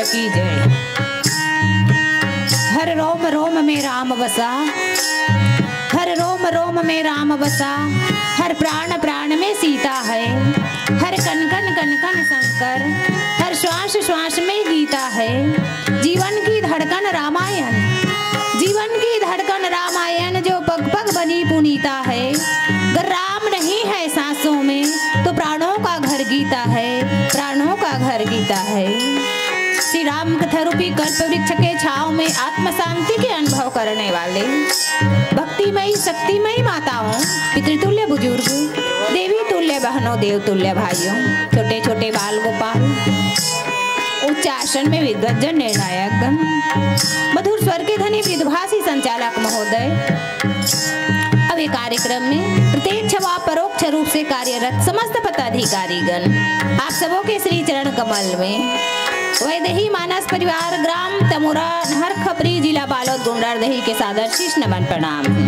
की जय। हर रोम रोम में राम बसा, हर रोम रोम में राम बसा, हर प्राण प्राण में सीता है, हर कण कण कण कण शंकर, हर श्वास श्वास में गीता है। जीवन की धड़कन रामायण, जीवन की धड़कन रामायण, जो पग पग बनी पुनीता है। अगर राम नहीं है सांसों में तो प्राणों का घर गीता है, प्राणों का घर गीता है। श्री राम कथा रूपी कल्प वृक्ष के छांव में आत्म शांति के अनुभव करने वाले भक्तिमयी शक्तिमयी माताओं, पितृतुल्य बुजुर्ग, देवी तुल्य बहनों, देव तुल्य भाइयों, छोटे छोटे बाल गोपाल, उच्च आसन में विद्वज्जन निर्णायक गण, मधुर स्वर के धनी विद्भाषी संचालक महोदय, अब ये कार्यक्रम में प्रत्यक्ष व परोक्ष रूप से कार्यरत समस्त पदाधिकारी गण, आप सबों के श्री चरण कमल में वैदेही मानस परिवार ग्राम तमुरा नहर खपरी जिला बालोद गुंडारदेही के सादर शीश नमन प्रणाम है।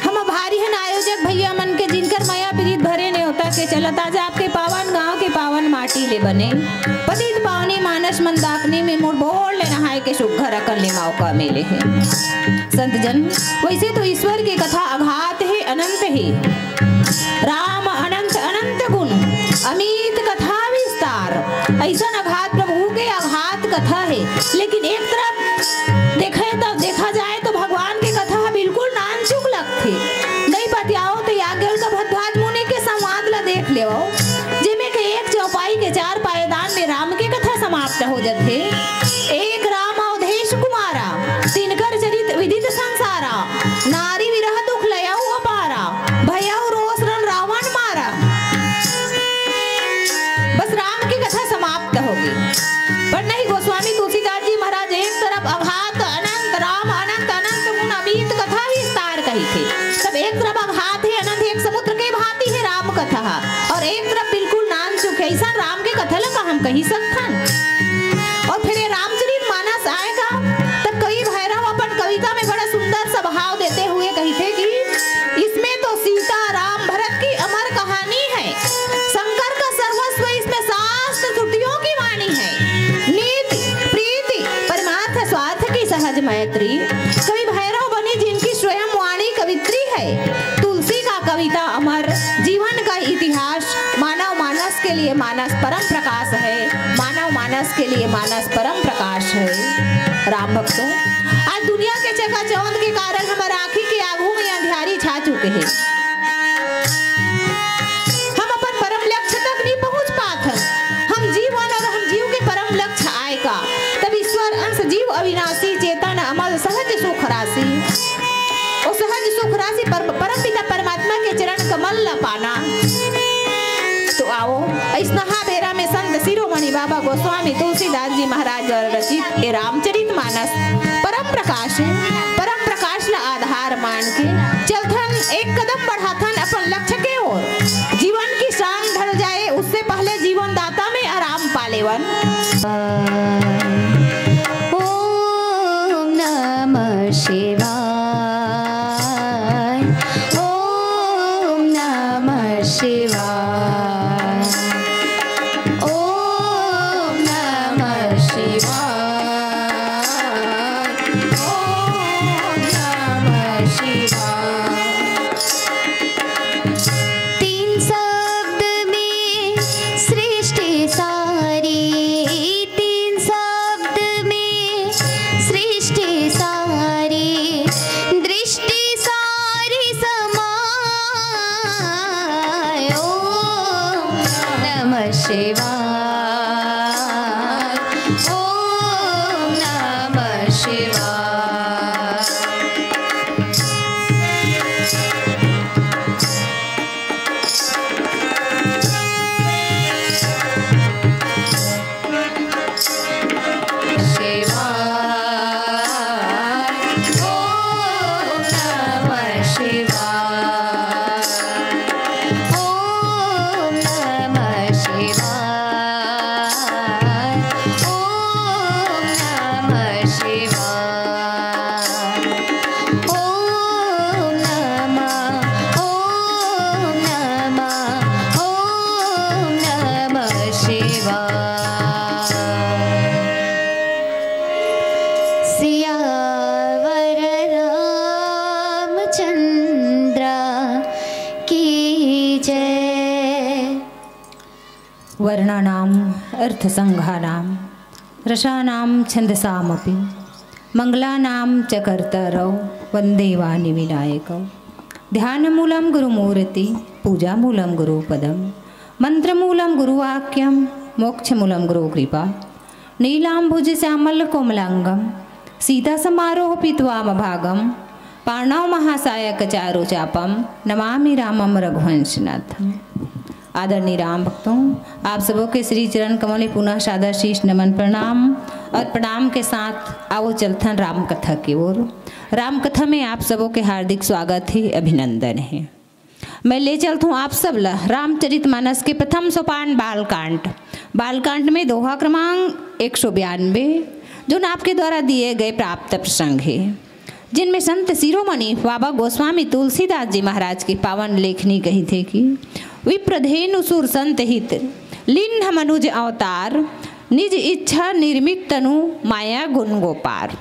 हम भारी हन आयोजक भैया मन के जिनकर माया प्रीत भरे ने होता के चलत आज आपके पावन गांव के पावन माटी ले बने पतित पावनी मानस मंदाकिनी में मुड़ बोल ले नहाए के सुघर अकल ले मौका मिले है। संत जन, वैसे तो ईश्वर की कथा अघात है, अनंत है। राम अनंत अनंत गुण अमित कथा विस्तार, ऐसा अघात प्रभु के अघात कथा है। लेकिन एक तरफ देखा जाए तो भगवान की कथा बिल्कुल नानचुक लगती। नहीं पतियाओ तो याज्ञवल्क्य का भरद्वाज मुनि के संवाद ला देख ले, जिनमें के एक चौपाई के 4 पायदान में राम की कथा समाप्त हो जाते। एक राम अवधेश कुमारा, तिनकर चरित विदित संसारा, नारी विरह दुख लयऊ अपारा, भयऊ रोष रण रावण मारा। बस राम की कथा समाप्त होगी। पर नहीं, गोस्वामी तुलसीदास जी महाराज एक तरफ अघात अनंत राम अनंत अनंत गुण अमित कथा विस्तार कही थे। सब एक तरफ अघात है, अनंत एक समुद्र के भांति है राम कथा, और एक तरफ बिल्कुल नानचुक है। ऐसा राम के कथा लगा हम कही सकथन। और फिर ये रामचरित मानस आएगा तब कवि भैरव अपन कविता में बड़ा सुंदर सा भाव देते हुए कही थे कि इसमें तो सीता राम भरत की अमर कहानी है, शंकर का सर्वस्व इसमें शास्त्र त्रुटियों की वाणी है, नीति प्रीति परमार्थ स्वार्थ की सहज मैत्री। कवि भैरव बनी जिनकी स्वयं वाणी कवित्री है। तुलसी का कविता अमर, जीवन का इतिहास, मानव मानस के लिए मानस परम प्रकाश है, मानव मानस के लिए मानस परम प्रकाश है। राम भक्तों, आज दुनिया के चकाचौंध के कारण हमारे आँखी के आगू में अंधियारी छा चुके हैं। हम अपन परम लक्ष्य तक नहीं पहुंच पाते। हम जीवन और हम जीव के परम लक्ष्य आएगा तब ईश्वर अंश जीव अविनाशी चेतन अमल सहज सुख राशि, और सहज सुख राशि परम पिता परमात्मा के चरण कमल न पाना। तो आओ ऐसनहा बेरा में संत शिरोमणि बाबा गोस्वामी तुलसीदास जी महाराज द्वारा रचित ये रामचरित मानस परम प्रकाश है। परम प्रकाश ला आधार मान के चलथन, एक कदम बढ़ाथन अपन लक्ष्य के ओर। जीवन की शान ढल जाए उससे पहले जीवन दाता में आराम पालेवन। ओम नमः शिवाय, ओम नमः शिवाय, ओम नमः शिवाय, ओम नमः शिवाय। 3 शब्द में सृष्टि सारी, 3 शब्द अर्थसंघानां रसानां छन्दसामपि मंगलानां च कर्तारौ वन्दे वाणि विनायकौ। ध्यानमूलं गुरुमूर्ति पूजामूलं गुरुपदं मंत्रमूलं गुरुवाक्यं मोक्षमूलं गुरुकृपा। नीलाम्बुजश्यामलकोमलाङ्गं सीतासमारोहपित्वामभागं पाणौ महासायकचारुचापं नमामि रामं रघुवंशनाथम्। आदरणीय राम भक्तों, आप सबों के श्री चरण कमल पुनः सादर शीश नमन प्रणाम। और प्रणाम के साथ आओ चलथन राम कथा की ओर। राम कथा में आप सबों के हार्दिक स्वागत है, अभिनंदन है। मैं ले चलता हूँ आप सब रामचरितमानस के प्रथम सोपान बालकांड में दोहा क्रमांक 192 जो आपके द्वारा दिए गए प्राप्त प्रसंग है, जिनमें संत शिरोमणि बाबा गोस्वामी तुलसीदास जी महाराज की पावन लेखनी कही थे कि विप्रधेनु सुर संत हित लिन्ह मनुज अवतार निज इच्छा निर्मित तनु माया गुण गोपार।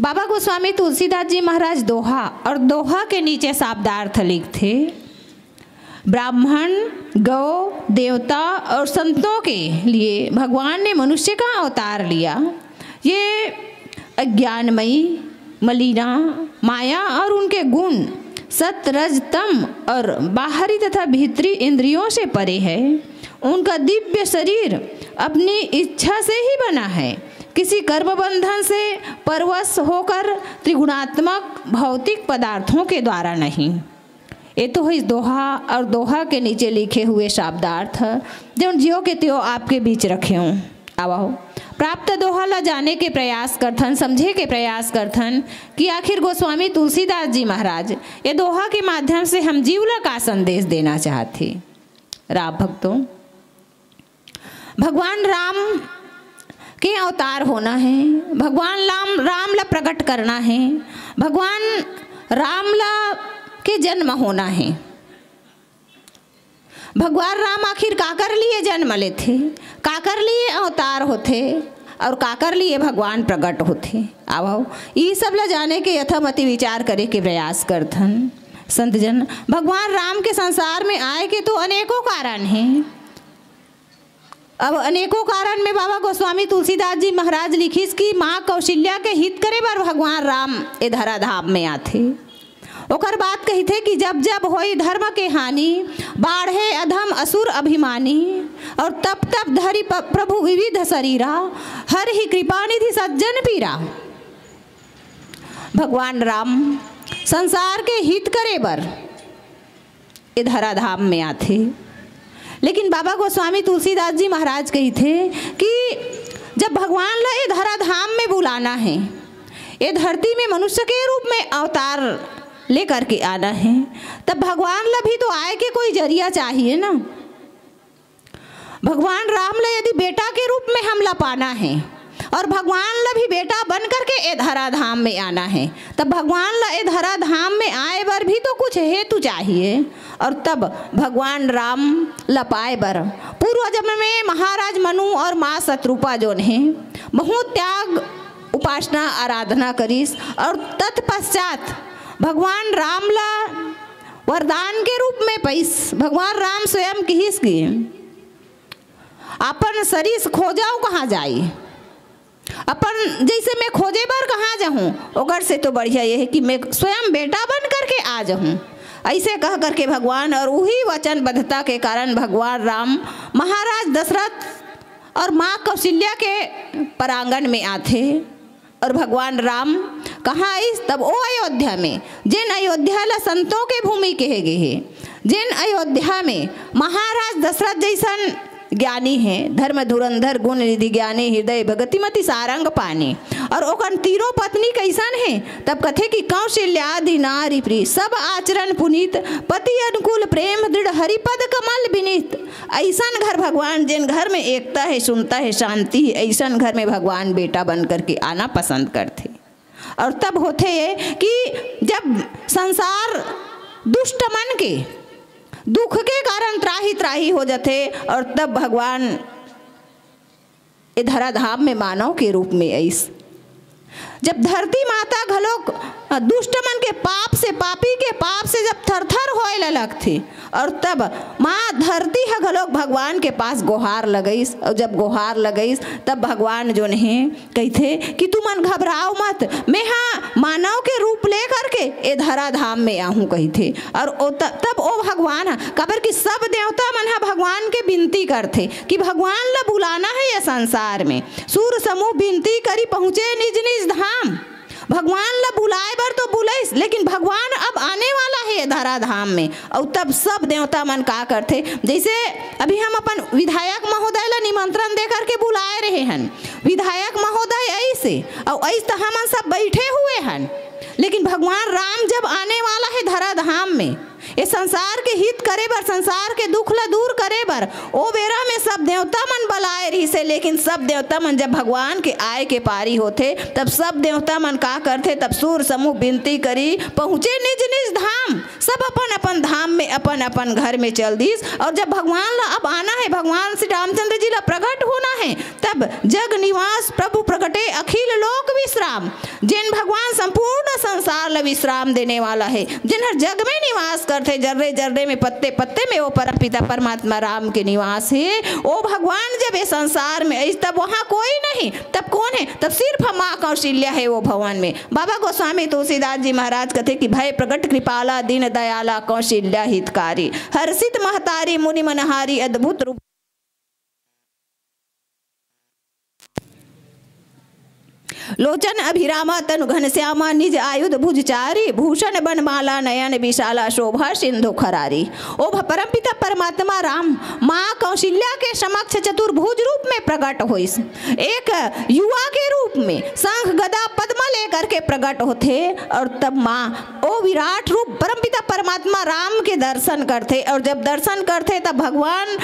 बाबा गोस्वामी तुलसीदास जी महाराज दोहा और दोहा के नीचे शाब्दार्थ लिखते ब्राह्मण गौ देवता और संतों के लिए भगवान ने मनुष्य का अवतार लिया। ये अज्ञानमयी मलिना माया और उनके गुण सत रज तम और बाहरी तथा भीतरी इंद्रियों से परे है। उनका दिव्य शरीर अपनी इच्छा से ही बना है, किसी कर्म बंधन से परवश होकर त्रिगुणात्मक भौतिक पदार्थों के द्वारा नहीं। ये तो इस दोहा और दोहा के नीचे लिखे हुए शाब्दार्थ जो जियो के त्यों आपके बीच रखे हूँ। आओ प्राप्त दोहा ला जाने के प्रयास करथन, समझे के प्रयास करथन कि आखिर गोस्वामी तुलसीदास जी महाराज ये दोहा के माध्यम से हम जीवला का संदेश देना चाहते। राम भक्तों, भगवान राम के अवतार होना है, भगवान राम ला प्रकट करना है, भगवान राम ला के जन्म होना है। भगवान राम आखिर काकर लिए जन्म ले थे, काकर लिए अवतार होते और काकर लिए भगवान प्रकट होते। आओ ये सब ला जाने के यथामति विचार करे के प्रयास करथन संत जन। भगवान राम के संसार में आए के तो अनेकों कारण हैं। अब अनेकों कारण में बाबा गोस्वामी तुलसीदास जी महाराज लिखिस कि माँ कौशल्या के हित करे बर भगवान राम ए धराधाम में आथे। ओकर बात कही थे कि जब जब होई धर्म के हानि बाढ़े अधम असुर अभिमानी और तब तब धरि प्रभु विविध शरीरा हर ही कृपा निधि सज्जन पीरा। भगवान राम संसार के हित करे बर ए धराधाम में आथे। लेकिन बाबा गोस्वामी तुलसीदास जी महाराज कही थे कि जब भगवान ला ये धराधाम में बुलाना है, ये धरती में मनुष्य के रूप में अवतार लेकर के आना है, तब भगवान ला भी तो आए के कोई जरिया चाहिए ना। भगवान राम ला यदि बेटा के रूप में हमला पाना है और भगवान ला भी बेटा बन करके ए धराधाम में आना है, तब भगवान ला ए धराधाम में आए बर भी तो कुछ हेतु चाहिए। और तब भगवान राम ला पाए बर पूर्व जन्म में महाराज मनु और माँ शत्रुपा जोन है बहुत त्याग उपासना आराधना करीस और तत्पश्चात भगवान राम ला वरदान के रूप में पैस। भगवान राम स्वयं कहिस कि अपन शरीर खोजाऊ कहाँ जाई, अपन जैसे मैं खोजे बर कहाँ जाऊँ, ओकर से तो बढ़िया ये है कि मैं स्वयं बेटा बन करके आ जाऊँ। ऐसे कह करके भगवान और वही वचनबद्धता के कारण भगवान राम महाराज दशरथ और माँ कौशल्या के परांगण में आते। और भगवान राम कहाँ आई, तब ओ अयोध्या में, जिन अयोध्या ला संतों के भूमि कहे गए है, जिन अयोध्या में महाराज दशरथ जैसन ज्ञानी है, धर्म धुरंधर गुण निधि ज्ञानी हृदय भगतिमति सारंग पानी। और ओकन तीनों पत्नी कैसन है, तब कथे कि कौशल्यादि नारी प्रिय सब आचरण पुनीत पति अनुकूल प्रेम दृढ़ हरिपद कमल विनीत। ऐसन घर भगवान, जिन घर में एकता है सुनता है शांति है, ऐसन घर में भगवान बेटा बन करके आना पसंद करते। और तब होते है कि जब संसार दुष्ट मन के दुख के कारण त्राही त्राही हो जाते, और तब भगवान ए धराधाम में मानव के रूप में ऐस। जब धरती माता घलोक दुष्ट मन के पाप से, पापी के पाप से जब थरथर होए ललक थी, और तब माँ धरती है घलोक भगवान के पास गुहार लगईस। और जब गुहार लगईस तब भगवान जो नहीं कहते कि तू मन घबराओ मत, मैं हाँ मानव के रूप ले करके ए धरा धाम में आहूँ कहते। और तब ओ भगवान है कबर की सब देवता मन है भगवान के विनती करते कि भगवान ला बुलाना है ये संसार में। सूर समूह विनती करी पहुँचे निज निज धाम। भगवान ला बुलाए बर तो बुलाइस, लेकिन भगवान अब आने वाला है धरा धाम में। और तब सब देवता मन का करते, जैसे अभी हम अपन विधायक महोदय ला निमंत्रण दे करके बुलाए रहे हन, विधायक महोदय ऐसे और ऐसे तो हम सब बैठे हुए हन। लेकिन भगवान राम जब आने वाला है धरा धाम में, ये संसार के हित करे बर, संसार के दुख ला दूर करे बर, ओ बेरा में सब देवता मन बुलाए रही से। लेकिन सब देवता मन जब भगवान के आए के पारी होते तब सब देवता मन का करते, तब सूर समूह विनती करी पहुँचे निज निज धाम। सब अपन अपन धाम में अपन अपन घर में चल दीस। और जब भगवान ला अब आना है, भगवान श्री रामचंद्र जी ला प्रकट होना है, तब जग निवास प्रभु प्रकटे अखिल लोक विश्राम। जिन भगवान संपूर्ण संसार ला विश्राम देने वाला है, जिन हर जग में निवास करते, जर्रे जर्रे में पत्ते पत्ते में वो परम पिता परमात्मा राम के निवास है। वो भगवान जब ये संसार में आई तब वहाँ कोई नहीं, तब कौन है? तब सिर्फ माँ कौशल्या है वो भवन में। बाबा गोस्वामी तुलसीदास जी महाराज कहते कि भय प्रकट कृपाला दीन दयाला कौशल्या हितकारी, हर्षित महतारी मुनि मनहारी अद्भुत रूप। लोचन अभिरामा तनु घनश्यामा निज आयुध भुजचारी, भूषण बनमाला नयन विशाला शोभा सिंधु खरारी। ओ परम पिता परमात्मा राम माँ कौशल्या के समक्ष चतुर्भुज रूप में प्रकट होइस। एक युवा के रूप में शंख गदा पद्म लेकर के प्रकट होते। और तब माँ ओ विराट रूप परम पिता परमात्मा राम के दर्शन करते। और जब दर्शन करते तब भगवान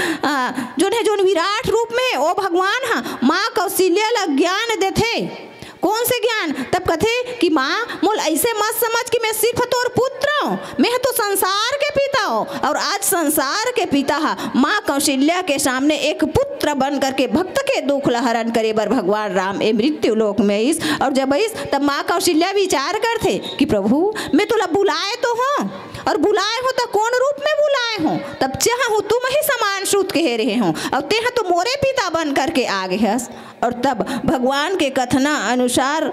जो विराट रूप में ओ भगवान हाँ माँ कौशल्या ला ज्ञान देते। कौन से ज्ञान? तब कथे कि माँ मोल ऐसे मत समझ कि मैं सिर्फ तोर पुत्र हूँ, मैं तो संसार के पिता हूँ। और आज संसार के पिता माँ कौशल्या के सामने एक पुत्र बन करके भक्त के दुख ला हरण करे बर भगवान राम ए मृत्यु लोक में इस। और जब इस तब माँ कौशल्या विचार करते कि प्रभु मैं तुला बुलाए तो हूँ, और बुलाए हो तो कौन रूप में बुलाए हो? तब चाहूँ तुम ही समान सूत कह रहे हो, और तेह तो मोरे पिता बन करके आ गए हस। और तब भगवान के कथना अनुसार,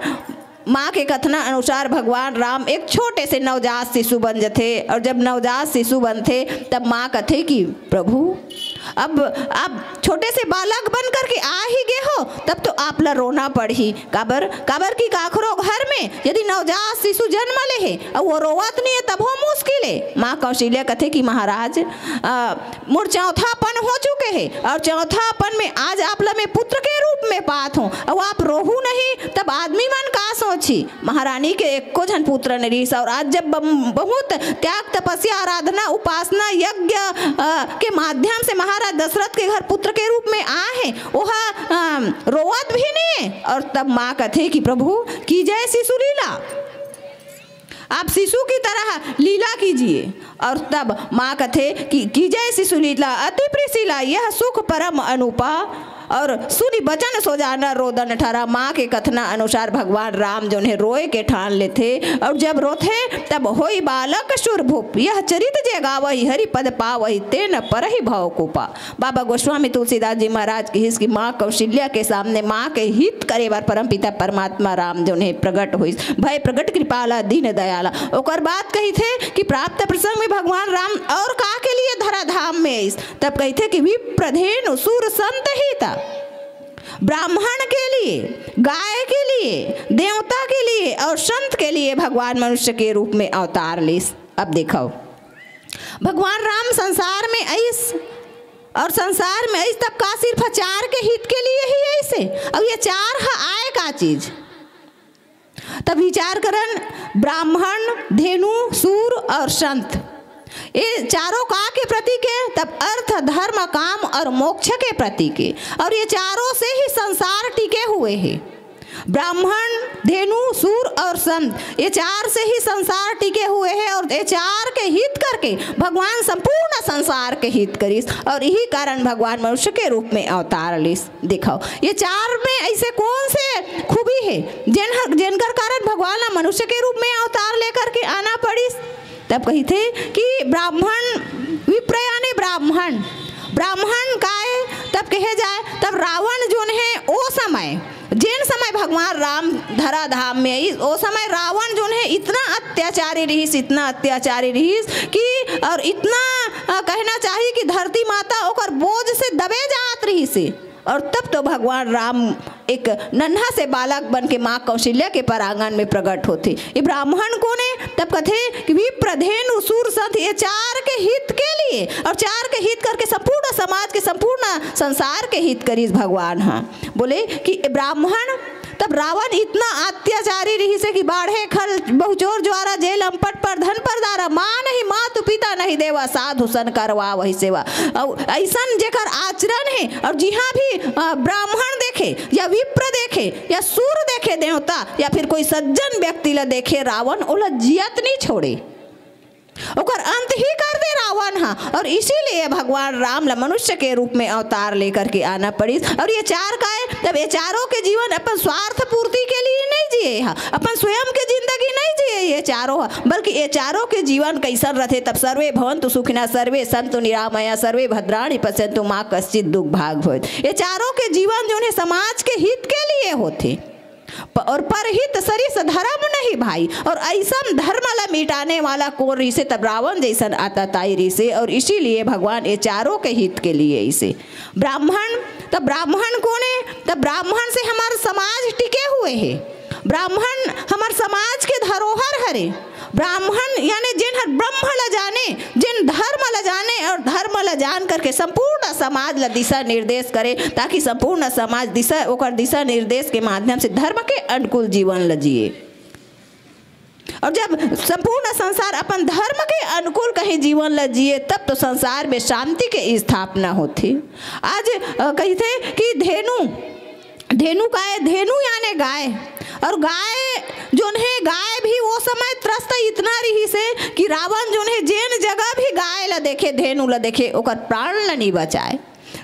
माँ के कथना अनुसार भगवान राम एक छोटे से नवजात शिशु बन जाते। और जब नवजात शिशु बनते तब माँ कथे कि प्रभु अब आप छोटे से बालक बन करके आ ही गए हो, तब तो आप ला रोना पड़ी। काबर की काखरो घर में यदि नवजात शिशु जन्म ले है और वो रोवत नहीं है तब हो मुश्किल है। माँ कौशल्या कथे कि महाराज मोर चौथापन हो चुके हैं, और चौथापन में आज आप ला मैं पुत्र के रूप में पात हूँ, और आप रोहू नहीं तब आदमी मन का सोची। महारानी के एको जन पुत्र नहीं। और आज जब बहुत त्याग तपस्या आराधना उपासना यज्ञ के माध्यम से महाराज दशरथ के घर पुत्र के रूप में आए, वह रोवत भी नहीं। और तब माँ कथे कि प्रभु की जय शिशु लीला, आप शिशु की तरह लीला कीजिए। और तब माँ कथे कि की जय शिशु लीला अति प्रिशिला, यह सुख परम अनुपा, और सुनी बचन सो जाना रोदन ठहरा। माँ के कथना अनुसार भगवान राम जो है रोए के ठान लेते। और जब रोथे तब होई बालक शुरभूप, यह चरित जे गावही हरि पद पावही तेन परहि भव कुपा। बाबा गोस्वामी तुलसीदास जी महाराज की इसकी माँ कौशल्या के सामने माँ के हित करे बार परम पिता परमात्मा राम जो है प्रकट हुई। भय प्रकट कृपाला दीन दयाला। ओकर बात कही थे कि प्राप्त प्रसंग में भगवान राम और का के लिए धरा धाम में इस। तब कही थे कि विप्रधेनु सूर संत हिता, ब्राह्मण के लिए, गाय के लिए, देवता के लिए और संत के लिए भगवान मनुष्य के रूप में अवतार लिस। अब देखो भगवान राम संसार में आइस, और संसार में आइस तब का सिर्फ चार के हित के लिए ही ऐसे। अब ये चार आए का चीज तब विचार करन, ब्राह्मण, धेनु, सूर और संत, ये चारों का के प्रतीक है। तब अर्थ धर्म काम और मोक्ष के प्रतीक है। और ये चारों से ही संसार टिके हुए हैं। ब्राह्मण, धेनु, सूर और संत, ये चार से ही संसार टिके हुए हैं और ये चार के हित करके भगवान संपूर्ण संसार के हित करिस और यही कारण भगवान मनुष्य के रूप में अवतार लिस। दिखाओ ये चार में ऐसे कौन से खूबी है जिनकर कारण भगवान मनुष्य के रूप में अवतार लेकर के आना पड़िस। तब कही थे कि ब्राह्मण, विप्र यानी ब्राह्मण, ब्राह्मण का है तब कहे जाए तब रावण जो है ओ समय जिन समय भगवान राम धरा धाम में ओ समय रावण जो है इतना अत्याचारी रहीस, इतना अत्याचारी रहीस कि और इतना कहना चाहिए कि धरती माता ओकर बोझ से दबे जात रही से। और तब तो भगवान राम एक नन्हा से बालक बन के माँ कौशल्या के परांगण में प्रकट होते। ये ब्राह्मण को ने तब कथे कि विप्र, धेनु, सूर, संत ये चार के हित के लिए और चार के हित करके संपूर्ण समाज के संपूर्ण संसार के हित करीस भगवान। हाँ बोले कि ब्राह्मण तब रावण इतना अत्याचारी रही से कि बाढ़े खल बहुचोर ज्वारा जेल अम्पट पर धन पर दारा, माँ नहीं मातु पिता नहीं देवा, साधु सन करवा वही सेवा। और ऐसा जेकर आचरण है और जिहाँ भी ब्राह्मण देखे या विप्र देखे या सूर देखे देवता या फिर कोई सज्जन व्यक्ति ला देखे रावण ओला जियत नहीं छोड़े, ओकर अंत ही कर दे रावण। हाँ और इसीलिए भगवान राम ला मनुष्य के रूप में अवतार लेकर के आना पड़ी। और ये चार का है तब ये चारों के जीवन अपन स्वार्थ पूर्ति के लिए नहीं जिए, हाँ अपन स्वयं के जिंदगी नहीं जिए ये चारों, बल्कि ये चारों के जीवन कैसन रहते तब सर्वे भवन्तु सुखिनः, सर्वे सन्तु निरामया, सर्वे भद्राणि पश्यन्तु मा कश्चित् दुःख भाग् भवेत्। ये चारों के जीवन जो है समाज के हित के लिए होते और परहित सरिस धर्म नहीं भाई। और ऐसा धर्म ला मिटाने वाला कौन रही से तब रावण जैसन आता ताई रही से। और इसीलिए भगवान ये चारों के हित के लिए इसे ब्राह्मण, तब ब्राह्मण कौन है तब ब्राह्मण से हमारे समाज टिके हुए है, ब्राह्मण हमारे समाज के धरोहर हरे। ब्राह्मण यानी जिन हर ब्रह्म ला जाने, जिन धर्म ला जाने और धर्म ला जान करके संपूर्ण समाज ला दिशा निर्देश करे ताकि संपूर्ण समाज दिशा ओकर दिशा निर्देश के माध्यम से धर्म के अनुकूल जीवन ला जिए। और जब संपूर्ण संसार अपन धर्म के अनुकूल कहीं जीवन ला जिए तब तो संसार में शांति के स्थापना होती। आज कहते कि धेनु, धेनु का है, धेनु यानी गाय। और गाय जो है गाय भी वो समय त्रस्त इतना रही से कि रावण जो है जिन जगह भी गाय ला देखे, धेनु ला देखे ओकर प्राण ला नहीं बचाए।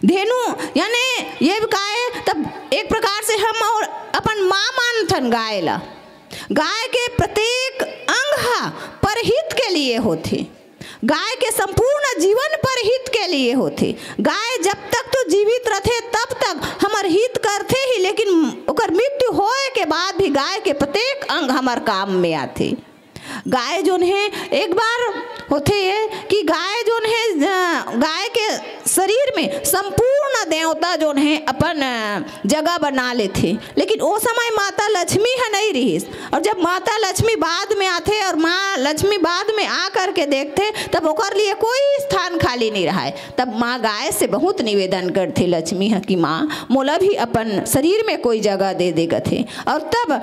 धेनु यानी ये गाय तब एक प्रकार से हम और अपन माँ मानथन गाय ला। गाय के प्रत्येक अंग परहित के लिए होते, गाय के संपूर्ण जीवन पर हित के लिए होते। गाय जब तक तो जीवित रहते तब तक हमार हित करते ही, लेकिन ओकर मृत्यु होए के बाद भी गाय के प्रत्येक अंग हमार काम में आते। गाय जो है एक बार होते है कि गाय जो है गाय के शरीर में संपूर्ण देवता जो है अपन जगह बना लेते, लेकिन वो समय माता लक्ष्मी है नहीं रही। और जब माता लक्ष्मी बाद में आते और माँ लक्ष्मी बाद में आ करके देखते तब ओकर लिए कोई स्थान खाली नहीं रहा है। तब माँ गाय से बहुत निवेदन करते लक्ष्मी है कि माँ मोला भी अपन शरीर में कोई जगह दे देगा थे। और तब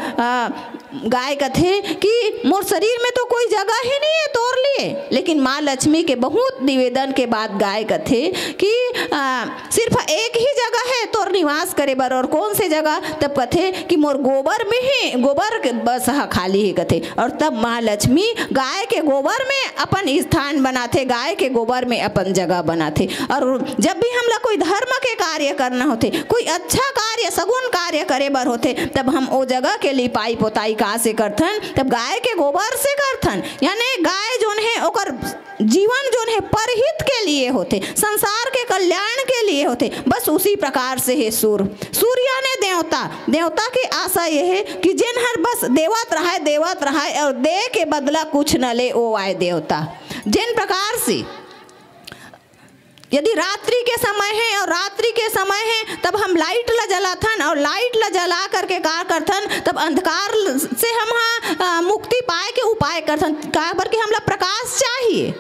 गाय कथे कि मोर शरीर में तो कोई जगह ही नहीं है तोर लिए, लेकिन माँ लक्ष्मी के बहुत निवेदन के बाद गाय कथे कि सिर्फ एक ही जगह है तोर निवास करे बर। और कौन सी जगह तब कथे कि मोर गोबर में ही, गोबर बस खाली ही कथे। और तब माँ लक्ष्मी गाय के गोबर में अपन स्थान बनाते, गाय के गोबर में अपन जगह बनाते। और जब भी हमला कोई धर्म के कार्य करना होते, कोई अच्छा कार्य सगुन कार्य करे बर होते, तब हम वो जगह के लिपाई पोताई कहाँ से करथन तब गाय के गोबर से करथन। यानी गाय जो है ओकर जीवन जो है परहित के लिए होते, संसार के कल्याण के लिए होते। बस उसी प्रकार से है सूर्य ने देवता, देवता की आशा यह है कि जिन हर बस देवत रहा और दे के बदला कुछ न ले ओ आए देवता। जिन प्रकार से यदि रात्रि के समय है और रात्रि के समय है तब हम लाइट ला जलाथन और लाइट ला जला करके का करथन तब अंधकार से हम मुक्ति पाए के उपाय करथन। कहा पर कि हमला प्रकाश चाहिए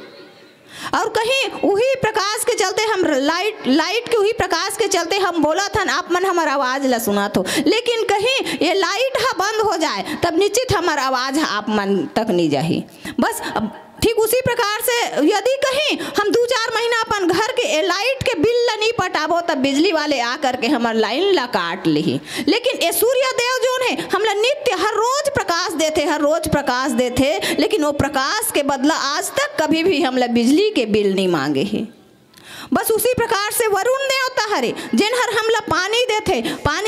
और कहीं वही प्रकाश के चलते हम लाइट के वही प्रकाश के चलते हम बोला था आप मन हमार आवाज़ ला सुना तो, लेकिन कहीं ये लाइट बंद हो जाए तब निश्चित हमार आवाज़ आप मन तक नहीं जाही। बस ठीक उसी प्रकार से यदि कहीं हम 2-4 महीना अपन घर के लाइट के बिल ला नहीं पटाबो तब बिजली वाले आ करके हमार लाइन ला काट ली। लेकिन ये सूर्य देव जो है हमला नित्य हर रोज प्रकाश देते, हर रोज प्रकाश देते, लेकिन वो प्रकाश के बदला आज तक कभी भी हमला बिजली के बिल नहीं मांगे ही। बस उसी प्रकार से वरुण देवता हरे जिन हर हमला पानी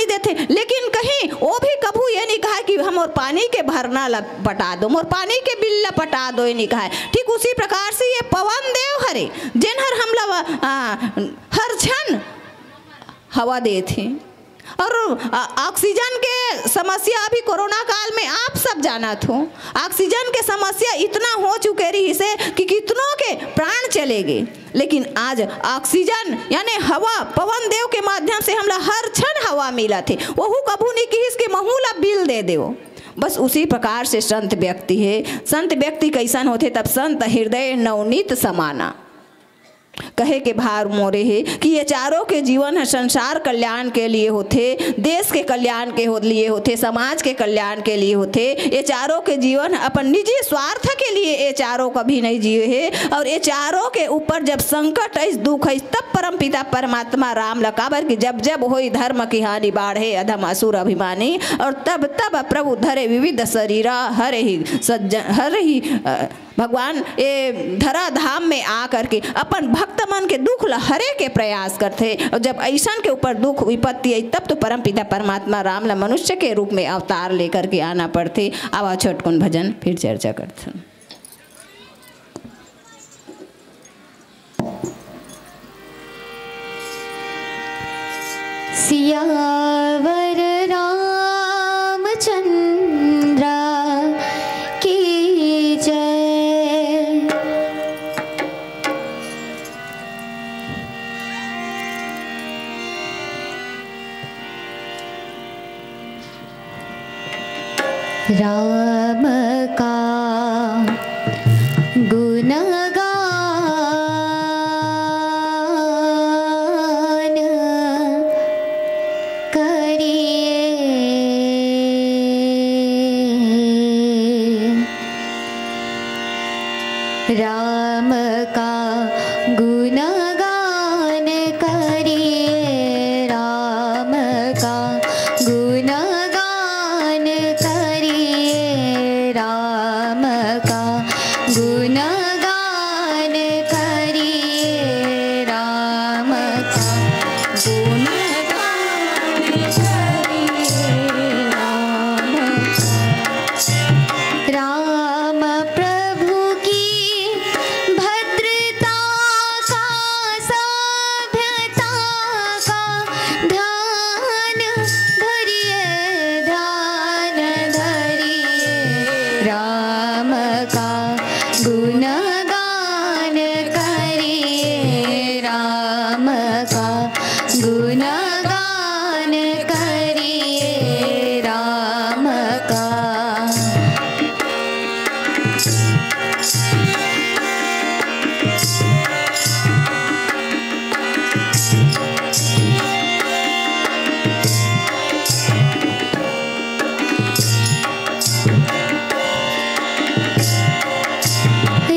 देते, लेकिन कहीं वो भी कभू ये नहीं कहा कि हम और पानी के भरना ला पटा दो, और पानी के बिल ला पटा दो, ये नहीं कहा। ठीक उसी प्रकार से ये पवन देव हरे जिन हर हमला हर क्षण हवा देते, और ऑक्सीजन के समस्या अभी कोरोना काल में आप सब जाना थो, ऑक्सीजन के समस्या इतना हो चुके रही से कि कितनों के प्राण चले गए। लेकिन आज ऑक्सीजन यानी हवा पवन देव के माध्यम से हमला हर क्षण हवा मिला थे, वहू कभू नहीं कि इसके महूला बिल दे दो। बस उसी प्रकार से संत व्यक्ति है। संत व्यक्ति कैसन होते तब संत हृदय नवनीत समाना कहे के भार मोरे है कि ये चारों के जीवन है संसार कल्याण के लिए होते, देश के कल्याण के लिए होते, समाज के कल्याण के लिए होते। ये चारों के जीवन अपन निजी स्वार्थ के लिए ये चारों कभी नहीं जिए है। और ये चारों के ऊपर जब संकट है, दुख है, तब परम पिता परमात्मा राम लकाबर की जब जब होई धर्म की हानि बाढ़े अधम असुर अभिमानी, और तब तब प्रभु धरे विविध शरीरा हर ही भगवान ये धरा धाम में आ करके अपन भक्त मन के दुख ला हरे के प्रयास करते। और जब ऐसा के ऊपर दुख विपत्ति आई तब तो परम पिता परमात्मा राम ला मनुष्य के रूप में अवतार लेकर के आना पड़ते। आवा छोटकुन भजन फिर चर्चा करते। सियावर रामचंद्र की जय। राम का गुणगान करिए, राम का गुणगान करिए, राम का गुणगान करिए, राम का गुणगान करिए, राम का गुणगान करिए, राम प्रभु की भद्रता का सभ्यता का ध्यान धरिए, ध्यान धरिए, राम का गुणगान करिए, राम का गुणगान करिए, राम का।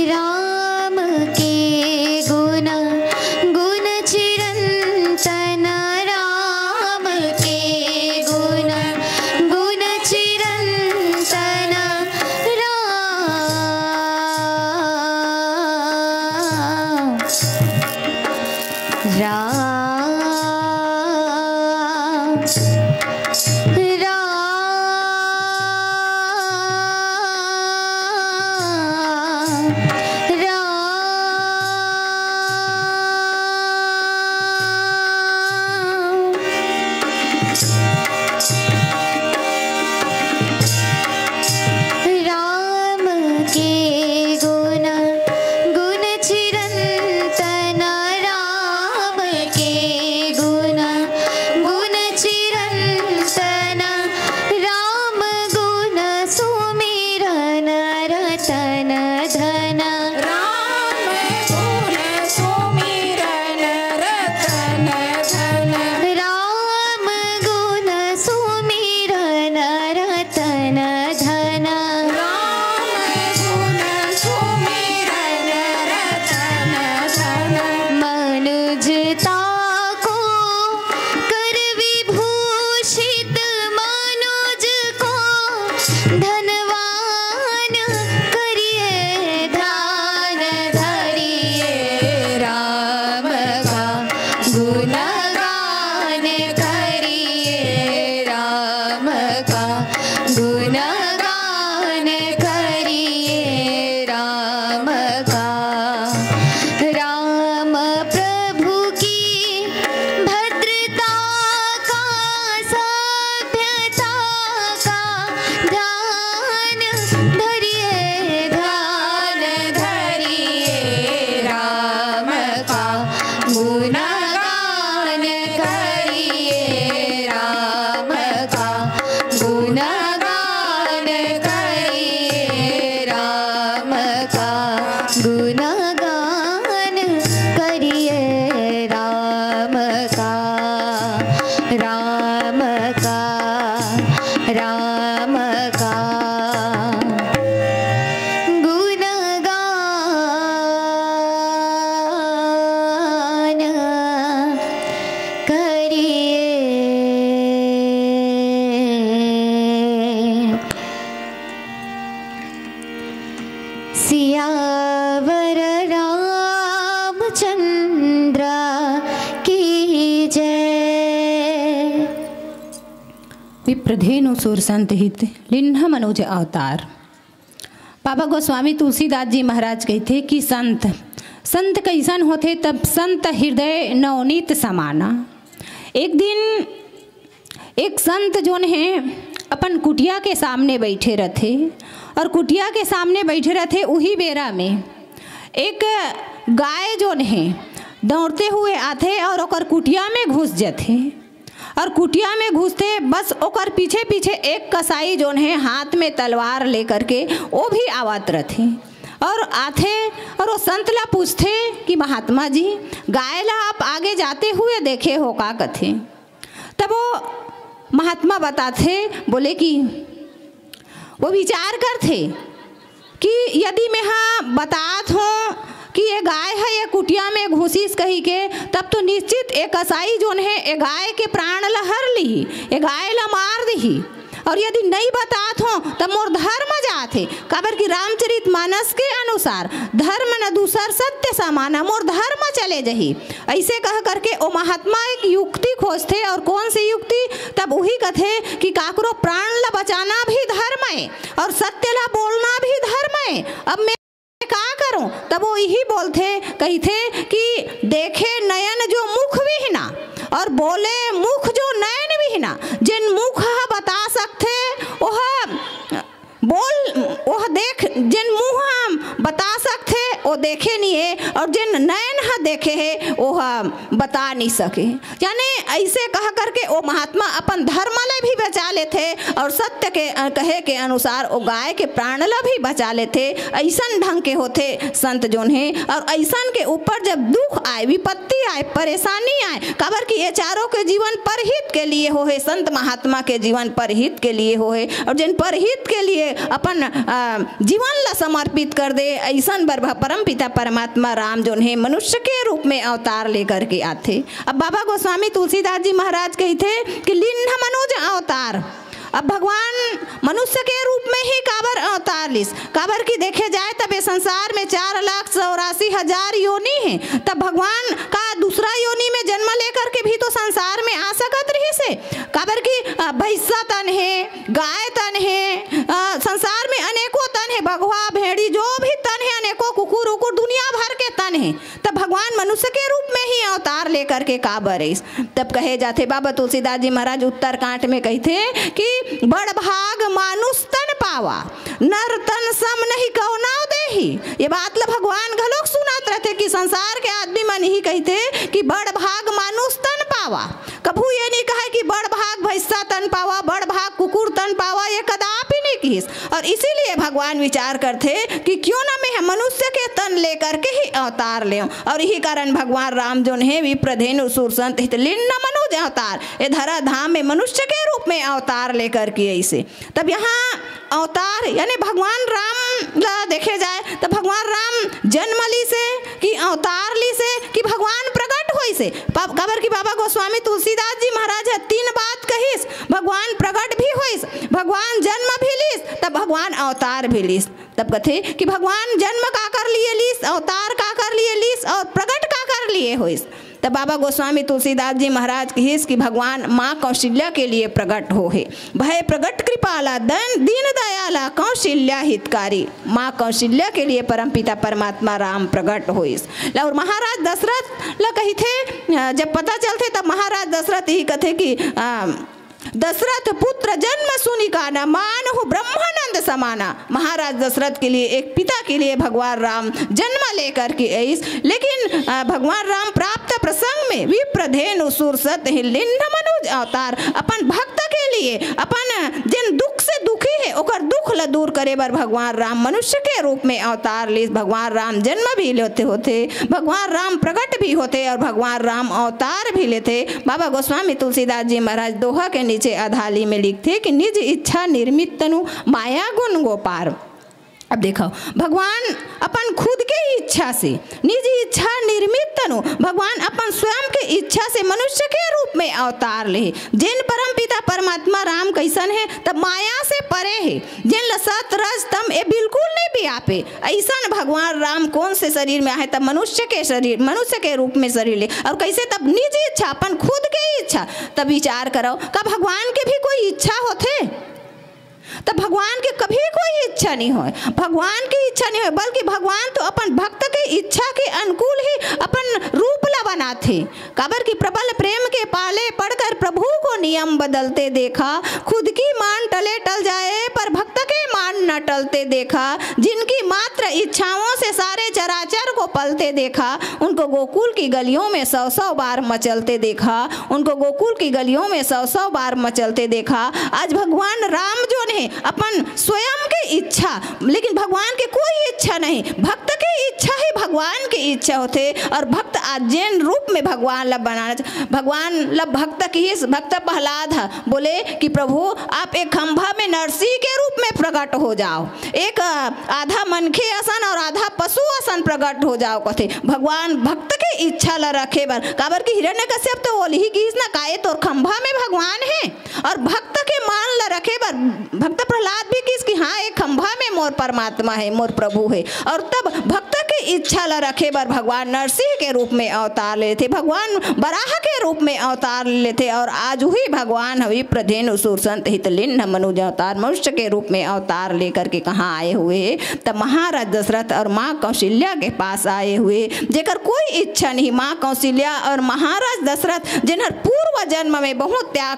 राम के गुण गुण चिरंतन, राम के गुण गुण चिरंतन, राम के गुण गुण चिरंतन, राम के गुण गुण चिरंतन, विप्रधेनु सुर संत हित लिन्ह मनोज अवतार। बाबा गोस्वामी तुलसीदास जी महाराज कहते कि संत कैसन होते तब संत हृदय नवनीत समाना। एक दिन एक संत जोन है अपन कुटिया के सामने बैठे रहते और कुटिया के सामने बैठे रहते उही बेरा में एक गाय जोन है दौड़ते हुए आते और ओकर कुटिया में घुस जाते और कुटिया में घुसते बस ओकर पीछे पीछे एक कसाई जोन है हाथ में तलवार लेकर के वो भी आवत रहते और आते और वो संत ला पूछते कि महात्मा जी गाय ला आप आगे जाते हुए देखे हो का कथे। तब वो महात्मा बताते बोले कि वो विचार करते कि यदि मैं हाँ बतात हूँ कि ये गाय है ये कुटिया में घुसीस कही के तब तो निश्चित एक कसाई जोन है ये गाय के प्राण ला हर ली ये गाय ला मार दी और यदि नहीं बतात हो तब मोर धर्म जाते काबर की रामचरित मानस के अनुसार धर्म न दूसर सत्य समाना मोर धर्म चले जही। ऐसे कह करके ओ महात्मा एक युक्ति खोजते और कौन सी युक्ति तब वही कथे कि काकरो प्राण ला बचाना भी धर्म है और सत्य ला बोलना भी धर्म है। अब मैं का करूं तब वो यही बोलते कहते कि देखे नयन जो मुख भी ना और बोले मुख जो नयन भी ना जिन मुख बता सकते वह बोल वह देख जिन मुँह हम बता सकते वो देखे नहीं है और जिन नयन देखे है वह बता नहीं सके। यानी ऐसे कह करके वो महात्मा अपन धर्म ले भी बचा लेते और सत्य के कहे के अनुसार वो गाय के प्राण ला भी बचा लेते। ऐसन ढंग के होते संत जोन है और ऐसन के ऊपर जब दुख आए विपत्ति आए परेशानी आए काबर कि ये चारों के जीवन परहित के लिए हो है संत महात्मा के जीवन परहित के लिए हो है और जिन परहित के लिए अपन जीवन ला समर्पित कर दे ऐसन परम पिता परमात्मा राम जोन है मनुष्य के रूप में अवतार लेकर के आते। अब बाबा गोस्वामी तुलसीदास जी महाराज कहते कि लिन्ह मनोज अवतार। अब भगवान मनुष्य के रूप में ही काबर अवतार लिस काबर की देखे जाए तब ये संसार में 4,84,000 योनि है तब भगवान का दूसरा योनि में जन्म लेकर के भी तो संसार में आ सकत रही से काबर की भैंसा तन है गाय तन है संसार में अनेकों तन है बघवा भेड़ी जो भी तन है अनेकों कुकुर उकुर दुनिया भर के तन है तब भगवान मनुष्य के रूप में ही अवतार लेकर के काबर है। तब कहे जाते बाबा तुलसीदास जी महाराज उत्तरकांड में कहते कि बड़ भाग मानुष तन पावा नर तन सम नहीं कहुना देही। ये बात ला भगवान घलोक सुनात रहते कि संसार के आदमी मन ही कहते कि बड़ भाग मानुष तन पावा कभू ये नहीं कहे कि बड़ भाग भैंसा तन पावा बड़ भाग कुकुर तन पावा ये कदापि नहीं किस। और इसीलिए भगवान विचार करते कि क्यों ना मैं मनुष्य के तन लेकर के ही अवतार ले और यही कारण भगवान राम जोन है विप्रधेनु सुर संत हित लिन्ह मनोज अवतार ये धरा धाम में मनुष्य के रूप में अवतार लेकर के ऐसे। तब यहाँ अवतार यानी भगवान राम ला देखे जाए तो भगवान राम जन्म ली से कि अवतार ली से कि भगवान प्रकट हुई से काबर की बाबा गोस्वामी तुलसीदास जी महाराज है 3 बात कहिस भगवान प्रकट भी हुईस भगवान जन्म भी लीस तब भगवान अवतार भी लीस। तब कथे कि भगवान जन्म का कर लिए लीस अवतार का कर लिए लीस और प्रकट का कर लिए हुईस। तब बाबा गोस्वामी तुलसीदास जी महाराज कहिस कि भगवान माँ कौशल्या के लिए प्रकट हो है भय प्रकट कृपाला दीन दयाला कौशल्या हितकारी माँ कौशल्या के लिए परमपिता परमात्मा राम प्रकट होइस। और महाराज दशरथ ला कही थे जब पता चलते तब महाराज दशरथ ही कथे कि दशरथ पुत्र जन्म सुनी काना मानहु ब्रह्मानंद समाना। महाराज दशरथ के लिए एक पिता के लिए भगवान राम जन्म लेकर के आइस लेकिन भगवान राम प्राप्त प्रसंग में विप्रधेनु सुर सत लिन्ह मनोज अवतार अपन भक्त के लिए अपन जिन दुख से दुखी है ओकर दुख ला दूर करे बर भगवान राम मनुष्य के रूप में अवतार ली। भगवान राम जन्म भी लेते होते भगवान राम प्रकट भी होते और भगवान राम अवतार भी लेते। बाबा गोस्वामी तुलसीदास जी महाराज दोहा के नीचे आधाली में लिखते कि निज इच्छा निर्मित तनु माया गुण गोपार अब देखो भगवान अपन खुद के इच्छा से निजी इच्छा निर्मित तनु भगवान अपन स्वयं के इच्छा से मनुष्य के रूप में अवतार ले। जिन परम पिता परमात्मा राम कैसन है तब माया से परे है, जिन लसत रज तम ये बिल्कुल नहीं भी आपे। ऐसा भगवान राम कौन से शरीर में आए तब मनुष्य के शरीर मनुष्य के रूप में शरीर ले, और कैसे तब निजी इच्छा अपन खुद के इच्छा। तब विचार करो का भगवान के भी कोई इच्छा होते? तब भगवान के कभी कोई इच्छा नहीं हो, भगवान की इच्छा नहीं हो, बल्कि भगवान तो अपन भक्त के इच्छा के अनुकूल ही अपन रूप ला बनाते। काबर की प्रबल प्रेम के पाले पढ़कर प्रभु को नियम बदलते देखा, खुद की मान टले टल जाए पर भक्त के मान न टलते देखा। जिनकी मात्र इच्छाओं से सारे चराचर को पलते देखा, उनको गोकुल की गलियों में 100-100 बार मचलते देखा, उनको गोकुल की गलियों में 100-100 बार मचलते देखा। आज भगवान राम जो नहीं अपन स्वयं की इच्छा, लेकिन भगवान के कोई इच्छा नहीं, भक्त की इच्छा ही भगवान की इच्छा होते। और भक्त आज जैन रूप में भगवान लब बनाना, भगवान लब भक्त की भक्त प्रहलाद बोले कि प्रभु आप एक खंभा में नरसिंह के रूप में प्रकट हो जाओ, एक आधा मनखे आसन और आधा पशु आसन प्रकट हो जाओ कहते। भगवान भक्त के इच्छा ला रखे बर, काबर की हिरण्यकश्यप तो बोली ही कि ना काये तो खंभा में भगवान है, और भक्त के मान ला रखे बर भक्त प्रहलाद भी किसकी हाँ एक खंभा में मोर परमात्मा है, मोर प्रभु है। और तब भक्त की इच्छा ला रखे बर भगवान नरसिंह के रूप में अवतार लेते, भगवान बराह के रूप में अवतार लेते। और आज हुई भगवान हुई प्रधेनु सुरसंत हितलिन्न मनुज अवतार मनुष्य के रूप में अवतार लेकर के कहाँ आए हुए? तब महाराज दशरथ और माँ कौशल्या के पास आए हुए, जेकर कोई इच्छा नहीं। माँ कौशल्या और महाराज दशरथ जिन्हर पूर्व जन्म में बहुत त्याग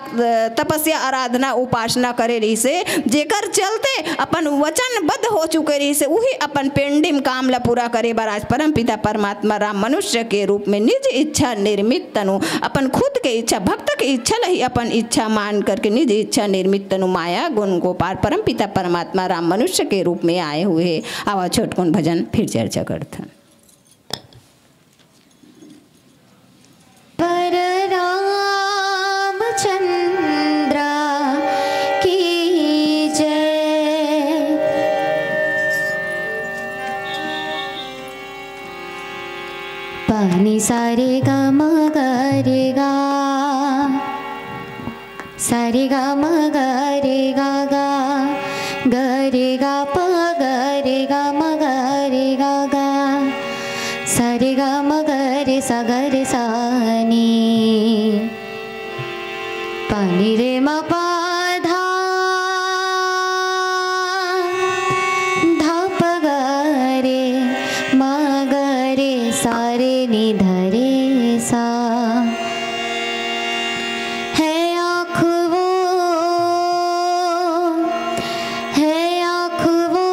तपस्या आराधना उपासना करे रही से, जेकर चलते अपन वचनबद्ध हो चुके रही से, वही अपन पेंडिम काम ला पूरा करे बर आज परम पिता परमात्मा राम मनुष्य के रूप में निज इच्छा निर्मित तनु अपन खुद के इच्छा भक्त की इच्छा लही अपन इच्छा मान करके निज इच्छा निर्मित तनु माया गुण गोपाल परम पिता परमात्मा राम मनुष्य के रूप में आए हुए। आवा छोटकुन भजन फिर चर्चा करते। पानी सारे गा म ग रे गा, सारे गा म ग रे गा गा, ग रे गा प ग रे गा म ग रे गा गा, सारे गा म ग रे सा ग रे सा नी, पानी रे म पा धा, धा प ग रे म ग रे सारे नी धरे सा। है आँख वो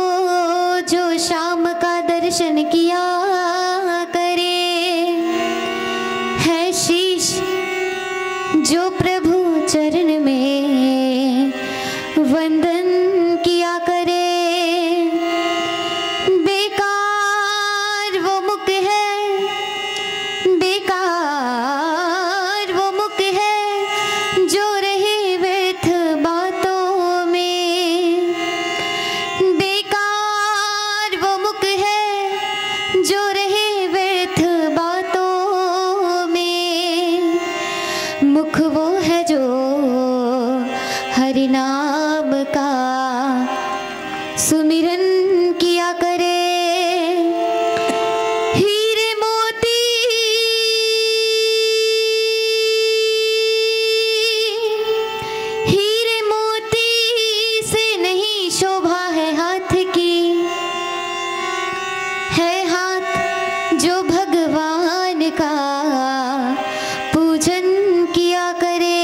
जो शाम का दर्शन किया करे, है शीश जो प्रभु चरण में वंदन किया करे। बेकार वो मुख है, बेकार वो मुख है जो रहे व्यर्थ बातों में, बेकार वो मुख है जो रहे व्यर्थ बातों में। मुख वो है जो हरि नाम का सुमिरन किया करे। हीरे मोती, हीरे मोती से नहीं शोभा है हाथ की, है हाथ जो भगवान का पूजन किया करे।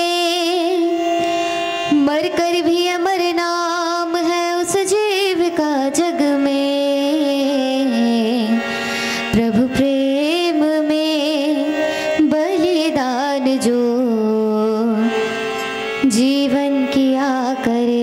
मर कर भी अमर नाम है उस जीव का जग में, प्रभु प्रेम में बलिदान जो जीवन किया करे।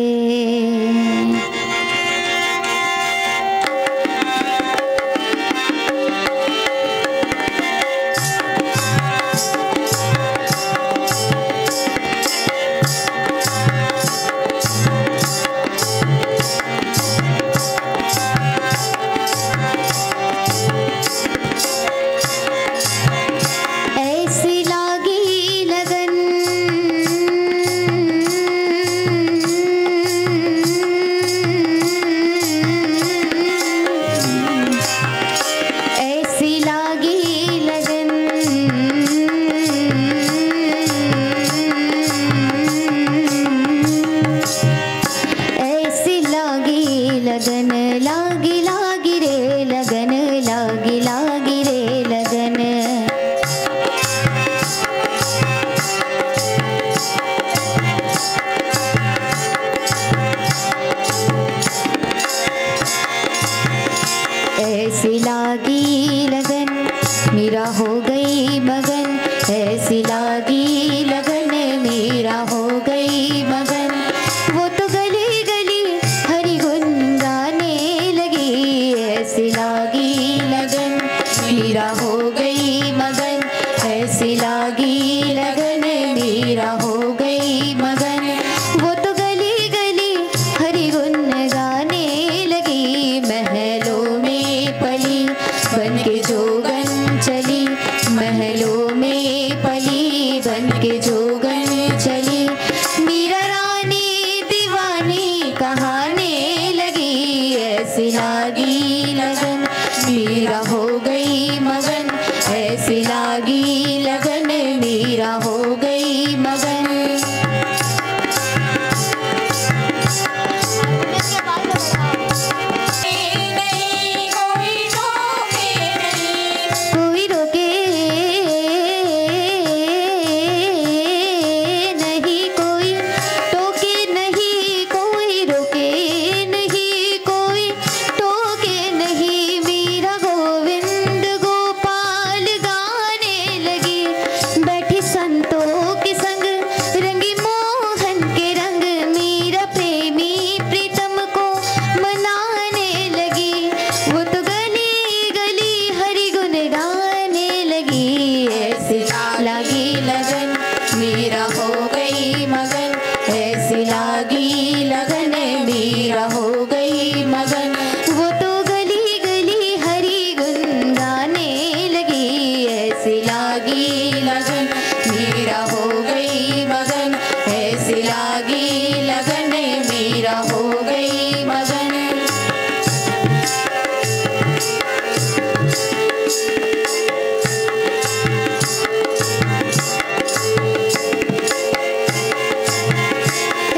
लगन मीरा हो गई मगन।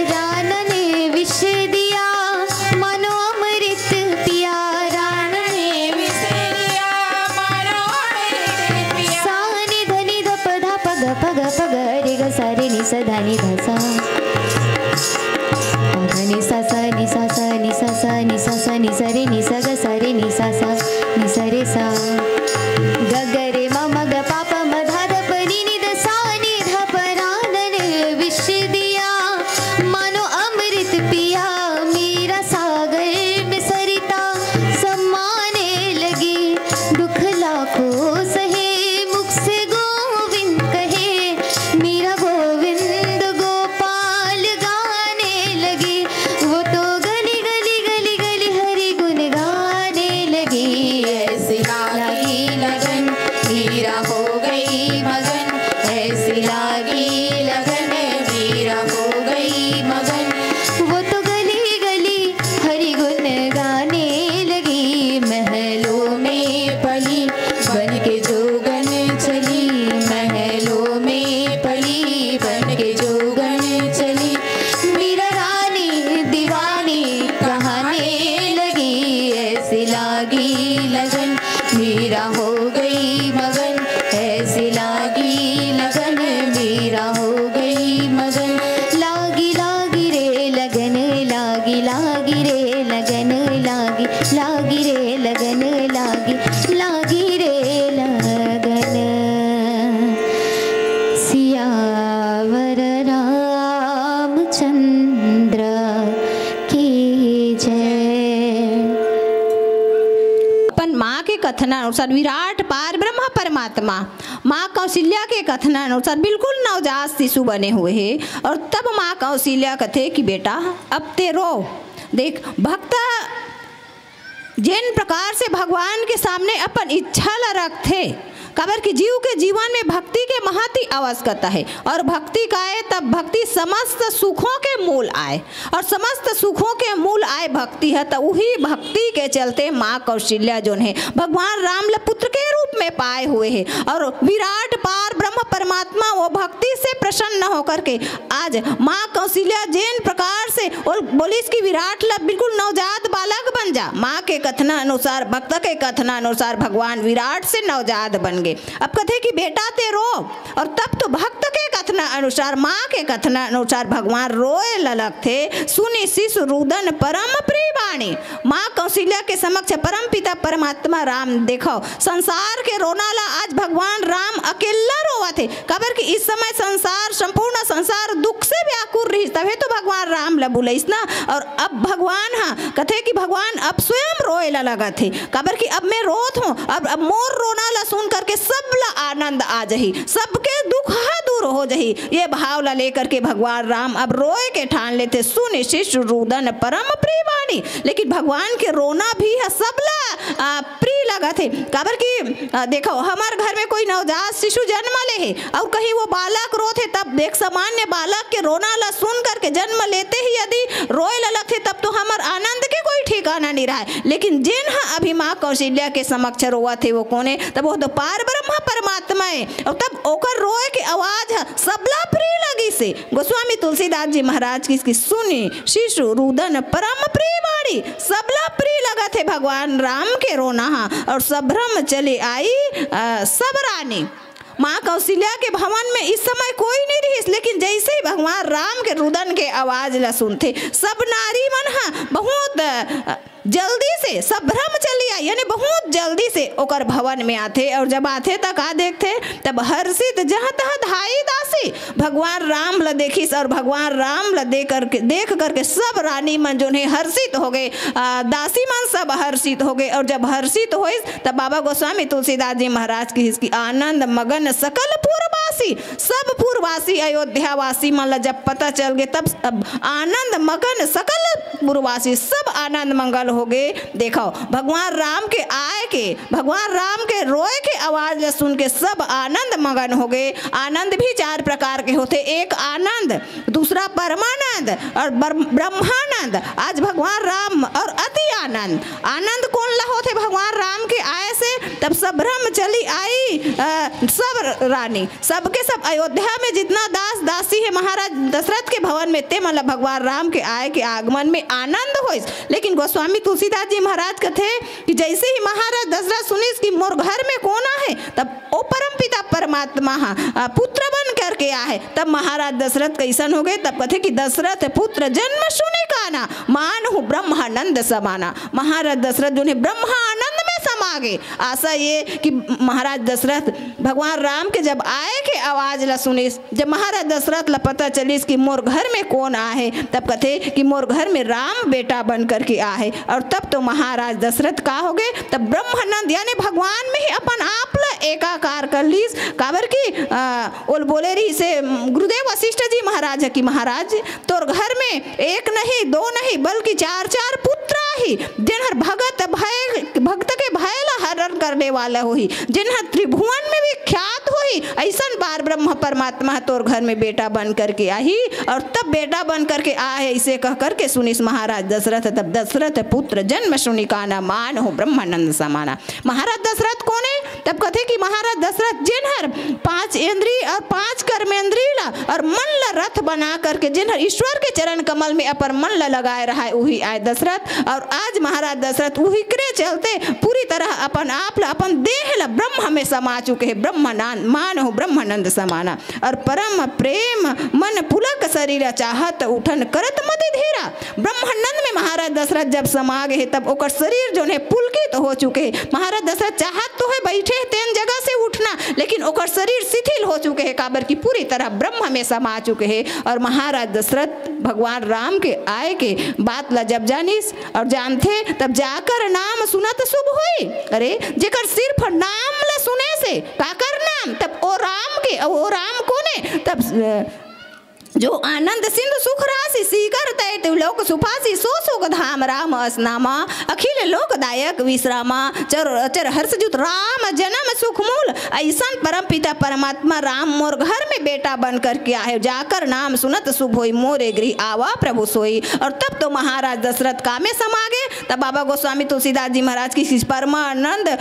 राणा ने विष दिया मानो अमृत पिया, राणा ने विष दिया मानो अमृत पिया। सा नि ध नि ध प ध प ग प ग प ग रे ग सा रे नि सा ध नि ध सा, ध नि सा सा नि सा सा नि सा सा नि सा सा नि सा रे नि सा ग सा रे नि सा सा नि सा रे सा, ग ग रे म म ग प प म ध ध प नि नि ध सा नि ध प। राणा ने विष दिया मानो अमृत पिया, मीरा सागर में सरिता समाने लगी। दुख लाखों सहे मुख से गोविंद कहे, मीरा गोविंद गोपाल गाने लगी। वो तो गली गली गली गली हरि गुण गाने लगी। ऐसी लागी लगन मीरा हो गई मगन, ऐसी लागी लगन मीरा हो गई मगन। वो तो गली गली हरि गुण गाने लगी। महलों में पली बन के जोगन चली, महलों में पली बन के जोगन चली। मीरा रानी दीवानी कहाने लगी। ऐसी लागी लगन मीरा हो गई मगन, ऐसी लागी लगन मीरा हो गई मगन। लागी लागी रे लगन लागी लागी रे लगन लागी लागी रे लगन लागी लागी रे लगन। सियावर रामचंद्र की जय। अपन माँ के कथनानुसार विराट पार ब्रह्म परमात्मा माँ कौशल्या के कथनानुसार बिल्कुल नवजात शिशु बने हुए हैं। और तब माँ कौशल्या कथे कि बेटा अब ते रो। देख भक्त जिन प्रकार से भगवान के सामने अपन इच्छा ला रखते, कबर की जीव के जीवन में भक्ति के महती आवश्यकता है। और भक्ति का है तब भक्ति समस्त सुखों के मूल आए, और समस्त सुखों के मूल आए भक्ति है। तो वही भक्ति के चलते माँ कौशल्या जो है भगवान राम ल पुत्र के रूप में पाए हुए हैं। और विराट पार ब्रह्म परमात्मा वो भक्ति से प्रसन्न होकर के आज माँ कौशल्या जिन प्रकार से बोली कि विराट ला बिल्कुल नवजात बालक बन जा। माँ के कथना अनुसार भक्त के कथना अनुसार भगवान विराट से नवजात बन गए। अब कथे कि बेटा ते रो। और तब तो भक्त के कथना अनुसार माँ के कथना अनुसार भगवान रोए ललक थे। सुनी शिशु रुदन परम प्रिय वाणी। माँ कौशल्या के समक्ष परम पिता परमात्मा राम देखो संसार के रोना ला आज भगवान राम अकेला रोवा थे। कबर कि इस समय संसार संपूर्ण संसार दुख से व्याकुल रही, तभी तो भगवान राम ला बुलाइस ना। और अब भगवान हाँ कथे कि भगवान अब स्वयं रोए ला लगा थे। कबर कि अब मैं रोत हूँ, अब मोर रोना ला सुन करके सब ला आनंद आ जही, सबके दुख दूर हो जही। ये भाव ला लेकर के भगवान राम अब रोए के ठान लेते। सुन शिशु रुदन परम प्रिय वाणी। लेकिन भगवान के रोना भी है सबला प्रिय लगा थे। काबर की देखो हमारे घर में कोई नवजात शिशु जन्म ले है और कहीं वो बालक रोते, तब देख सामान्य बालक के रोना ला सुन करके जन्म लेते ही यदि रोए ललक थे तब तो हमार आनंद के कोई ठिकाना नहीं रहा है। लेकिन जिन अभी माँ कौशल्या के समक्ष रोआ थे वो कौन है? तब वो तो पार ब्रह्म परमात्मा है। और तब ओकर रोए के आवाज है सबला प्रिय लगी से। गोस्वामी तुलसीदास जी महाराज की सुनी शिशु रुदन परम प्रिय वाणी। सबला प्रिय लगा थे भगवान राम के रोना और संभ्रम चले आई सब रानी। माँ कौशल्या के भवन में इस समय कोई नहीं रही, लेकिन जैसे ही भगवान राम के रुदन के आवाज ला सुनते सब नारी मन बहुत जल्दी से संभ्रम चली आई, यानी बहुत जल्दी से ओकर भवन में आते। और जब आते तक आ देखते तब हर्षित जहाँ तहाँ धाई दासी भगवान राम ला देखिस। और भगवान राम ला देख करके सब रानी मन जो है हर्षित हो गए, दासी मन सब हर्षित हो गए। और जब हर्षित हुए तब बाबा गोस्वामी तुलसीदास जी महाराज की इसकी आनंद मगन सकल पूर्ववासी, सब पूर्ववासी अयोध्यावासी मन ला जब पता चल गए तब आनंद मगन सकल पूर्ववासी सब आनंद मंगल हो गए। देखो भगवान राम के आए के, भगवान राम के रोए के आवाज सुन के सब आनंद मगन हो गए। आनंद भी चार प्रकार के होते, एक आनंद, दूसरा परमानंद और ब्रह्मानंद। आज भगवान राम और अति आनंद। आनंद कौन ला होते भगवान राम के आए से? तब सब ब्रह्म चली आई सब रानी, सबके सब अयोध्या में जितना दास दासी है महाराज दशरथ के भवन में, ते मतलब भगवान राम के आए के आगमन में आनंद हो। लेकिन गोस्वामी तुलसीदास जी महाराज कथे कि जैसे ही महाराज दशरथ सुनिस कि मोर घर में कौन है, तब ओ परम पिता परमात्मा पुत्र बन करके आए। तब महाराज दशरथ कैसन हो गए? तब कथे कि दशरथ पुत्र जन्म सुने काना, मानहु ब्रह्मानंद समाना। महाराज दशरथ जो है ब्रह्मानंद में समा गए। आशा ये कि महाराज दशरथ भगवान राम के जब आए के आवाज ला सुनिस, जब महाराज दशरथ ला पता चलिस कि मोर घर में कौन आए, तब कथे कि मोर घर में राम बेटा बन करके आए। और तब तो महाराज दशरथ का हो गए? तब ब्रह्मानंद यानी भगवान में ही अपन आप ला एकाकार कर लीस। काबर की ओल बोले रही से गुरुदेव वशिष्ठ जी महाराज है कि महाराज तोर घर में एक नहीं दो नहीं बल्कि चार चार पुत्र ही, जिन्हर भक्त के भय ला हरण करने वाला होही, जिन्हर त्रिभुवन में भी ख्यात होही, ऐसन बार ब्रह्म परमात्मा तोर घर में बेटा बन करके आई। और तब बेटा बन करके आए ऐसे कह करके सुनिस महाराज दशरथ। तब दशरथ पुत्र जन्म सुनि काना, मान हो ब्रह्मानंद समाना। महाराज दशरथ कौन है? तब कथे कि महाराज दशरथ जिन्हर 5 इंद्रिय और 5 कर्मेंद्रिय ला और मन ला रथ बना करके जिन्हर ईश्वर के चरण कमल में अपन मन ला लगाए रहा है, वही आए दशरथ। और आज महाराज दशरथ वही करे चलते पूरी तरह अपन आप ला अपन देह ला ब्रह्म में समा चुके हैं। ब्रह्मानंद मान हो ब्रह्मानंद समाना। और परम प्रेम मन पुलक शरीर चाहत उठन करत मति धीरा। ब्रह्मानंद में महाराज दशरथ जब समा गए तब ओकर शरीर जो है पुलकित हो चुके हैं। महाराज दशरथ चाहत तो है बैठे तेन जगह से उठना, लेकिन ओकर शरीर शिथिल हो चुके हैं, काबर की पूरी तरह ब्रह्म में समा चुके हैं। और महाराज दशरथ भगवान राम के आए के बात ला जब जानिस और जानते, तब जाकर नाम सुनत शुभ होई। अरे जेकर सिर्फ नाम ला सुने से काकर नाम, तब ओ राम के, ओ राम कोने? तब जो आनंद सिंधु सुख राशि सीकर तैत लोक सुफासी, सो सुख धाम राम असनामा, अखिल लोकदायक विश्रामा, चर हर्षजुत राम जन्म सुख मूल। ऐसन परम पिता परमात्मा राम मोर घर में बेटा बन कर के आए, जाकर नाम सुनत शुभ होई, मोरे गृह आवा प्रभु सोई। और तब तो महाराज दशरथ का में समा गए। तब बाबा गोस्वामी तुलसीदास जी महाराज की परमानंद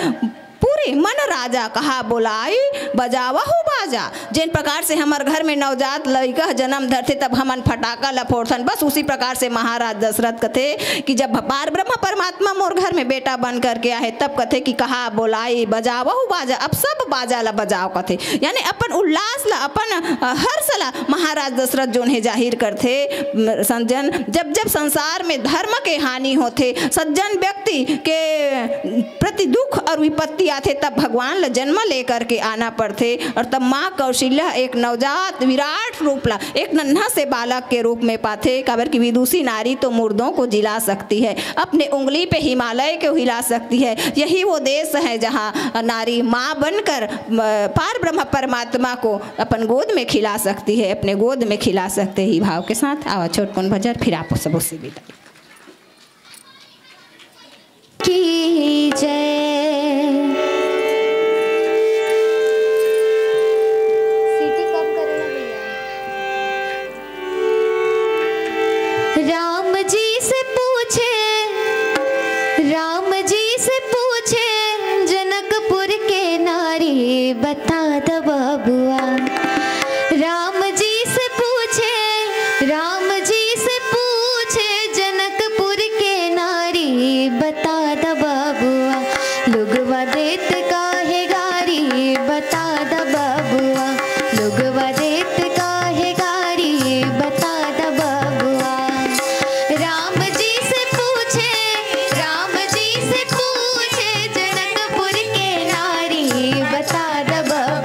पूरी मन राजा कहा बोलाई बजावहु बाजा। जिन प्रकार से हमार घर में नवजात लड़का जन्म धरते तब हमन फटाका ला फोड़थन, बस उसी प्रकार से महाराज दशरथ कथे कि जब पार ब्रह्म परमात्मा मोर घर में बेटा बन करके आए, तब कथे कि कहा बोलाई बजावहु बाजा। अब सब बाजा ला बजाओ कथे, यानी अपन उल्लास ला अपन हर्ष ला महाराज दशरथ जो है जाहिर करते। सज्जन जब जब संसार में धर्म के हानि होते, सज्जन व्यक्ति के प्रति दुख और विपत्ति आते, तब भगवान ला जन्म लेकर के आना पड़ते। और तब माँ कौशल्या एक नवजात विराट रूप ला एक नन्हा से बालक के रूप में पाते। काबर की विदुषी नारी तो मुर्दों को जिला सकती है, अपने उंगली पे हिमालय को हिला सकती है। यही वो देश है जहाँ नारी माँ बनकर पार ब्रह्म परमात्मा को अपन गोद में खिला सकती है, अपने गोद में खिला सकते ही भाव के साथ। आवा छोटकन भजन फिर आप सब उससे विदा की जय। राम जी से पूछे, राम जी से पूछे जनकपुर के नारी, बता दो बबुआ। राम जी से पूछे, राम जी से पूछे जनकपुर के नारी, बता दो बबुआ। लुगवा देत काहे गारी, बता दो बबुआ। लुगवा देत काहे गारी, बता दो बबुआ। राम जी से पूछे, राम जी से पूछे जनकपुर के नारी, बता दो बबुआ।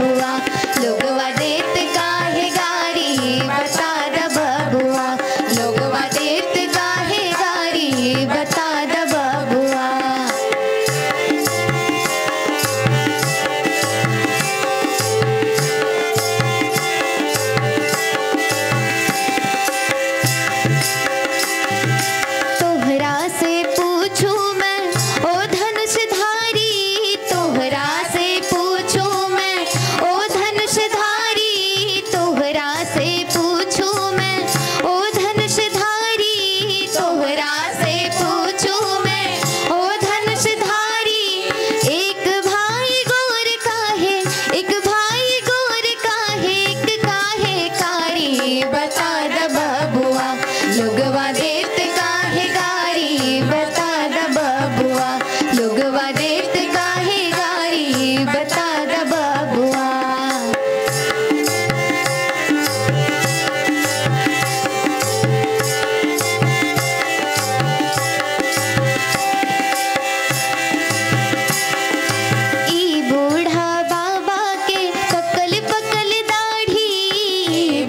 देत काहे गारी बता द बबुआ लोगवा देत काहे गारी बता द बबुआ ई बूढ़ा बाबा के पकल पकल दाढ़ी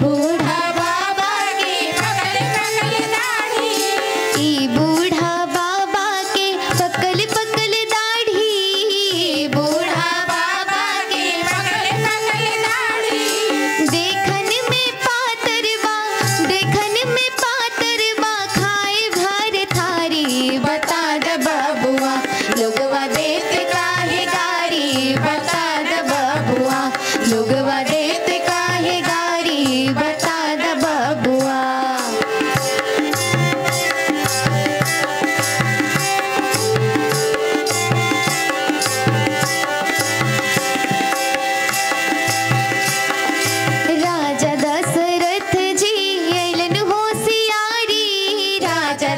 बूढ़ा बाबा के पकल पकल दाढ़ी ई बूढ़ा बाबा के पकल पकल दाढ़ी बूढ़ा बाबा के पकल पकल दाढ़ी देखन में पातरवा खाए भर थारी बता द बबुआ लोगवा देत काहे गारी बता द बबुआ लोगवा देत काहे गारी बता द बबुआ राजा दशरथ जी अइलन होशियारी राजा